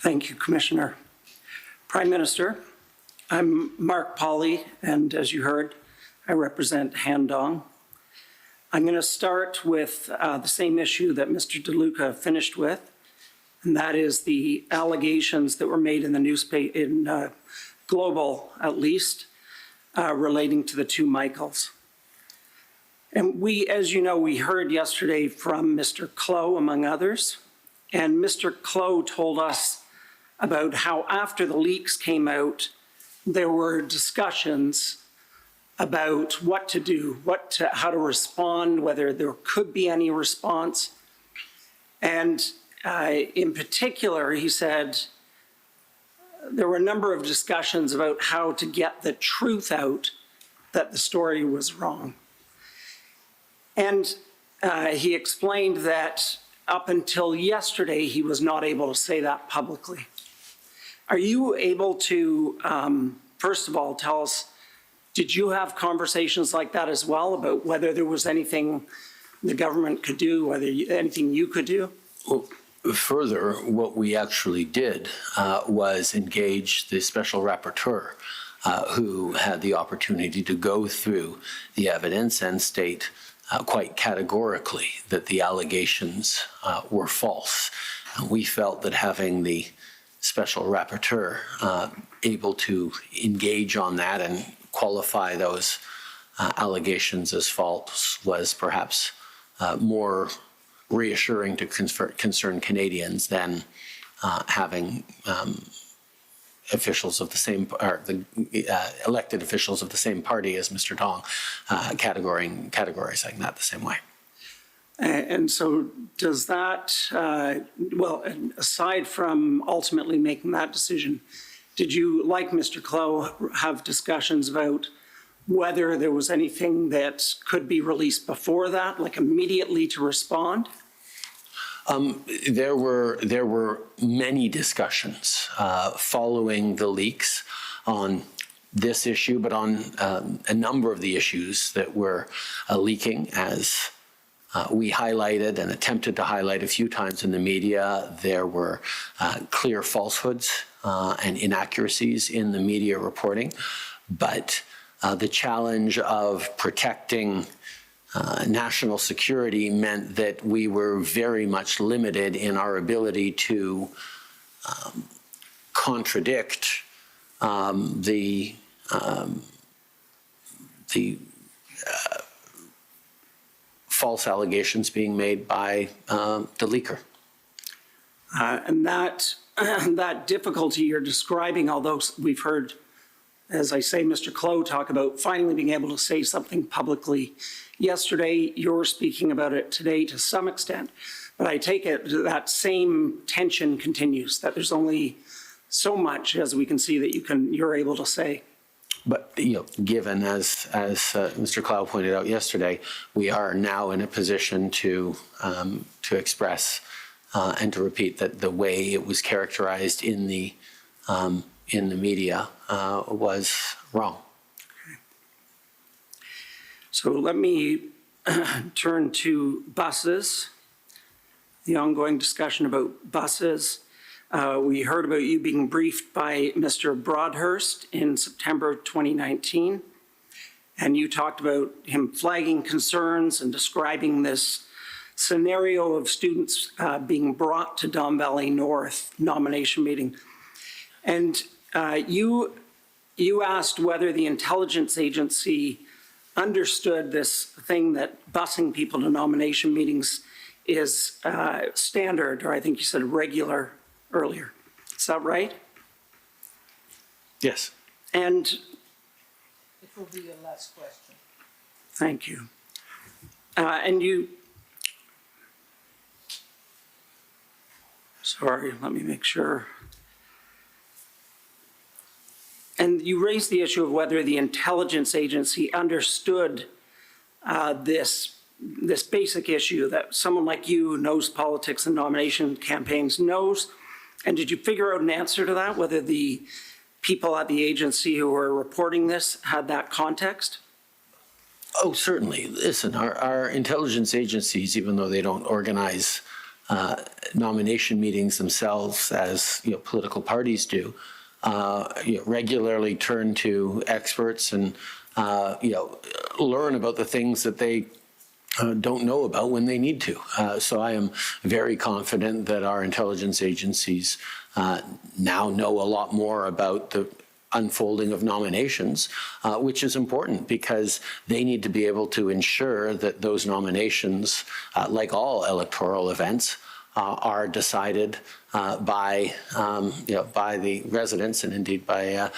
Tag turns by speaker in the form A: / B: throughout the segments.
A: Thank you, Commissioner. Prime Minister, I'm Mark Pauley, and as you heard, I represent Handong. I'm going to start with the same issue that Mr. DeLuca finished with, and that is the allegations that were made in the newspaper, in Global at least, relating to the two Michaels. And we, as you know, we heard yesterday from Mr. Clow, among others, and Mr. Clow told us about how after the leaks came out, there were discussions about what to do, how to respond, whether there could be any response. And in particular, he said there were a number of discussions about how to get the truth out that the story was wrong. And he explained that up until yesterday, he was not able to say that publicly. Are you able to, first of all, tell us, did you have conversations like that as well about whether there was anything the government could do, whether anything you could do?
B: Well, further, what we actually did was engage the special rapporteur who had the opportunity to go through the evidence and state quite categorically that the allegations were false. And we felt that having the special rapporteur able to engage on that and qualify those allegations as false was perhaps more reassuring to concerned Canadians than having officials of the same, or the elected officials of the same party as Mr. Tong categorizing that the same way.
A: And so does that, well, aside from ultimately making that decision, did you, like Mr. Clow, have discussions about whether there was anything that could be released before that, like immediately to respond?
B: There were many discussions following the leaks on this issue, but on a number of the issues that were leaking, as we highlighted and attempted to highlight a few times in the media. There were clear falsehoods and inaccuracies in the media reporting, but the challenge of protecting national security meant that we were very much limited in our ability to contradict the false allegations being made by the leaker.
A: And that difficulty you're describing, although we've heard, as I say, Mr. Clow talk about finally being able to say something publicly yesterday, you're speaking about it today to some extent. But I take it that same tension continues, that there's only so much, as we can see, that you're able to say.
B: But given, as Mr. Clow pointed out yesterday, we are now in a position to express and to repeat that the way it was characterized in the media was wrong.
A: Okay. So let me turn to buses. The ongoing discussion about buses. We heard about you being briefed by Mr. Broadhurst in September 2019, and you talked about him flagging concerns and describing this scenario of students being brought to Don Valley North nomination meeting. And you asked whether the intelligence agency understood this thing that busing people to nomination meetings is standard, or I think you said regular earlier. Is that right?
B: Yes.
A: And
C: it will be your last question.
A: Thank you. And you, sorry, let me make sure. And you raised the issue of whether the intelligence agency understood this basic issue that someone like you who knows politics and nomination campaigns knows. And did you figure out an answer to that, whether the people at the agency who were reporting this had that context?
B: Oh, certainly. Listen, our intelligence agencies, even though they don't organize nomination meetings themselves, as political parties do, regularly turn to experts and learn about the things that they don't know about when they need to. So I am very confident that our intelligence agencies now know a lot more about the unfolding of nominations, which is important because they need to be able to ensure that those nominations, like all electoral events, are decided by the residents and indeed by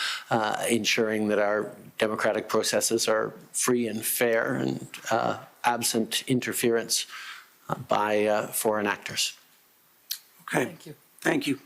B: ensuring that our democratic processes are free and fair and absent interference by foreign actors.
A: Okay.
C: Thank you.
A: Thank you.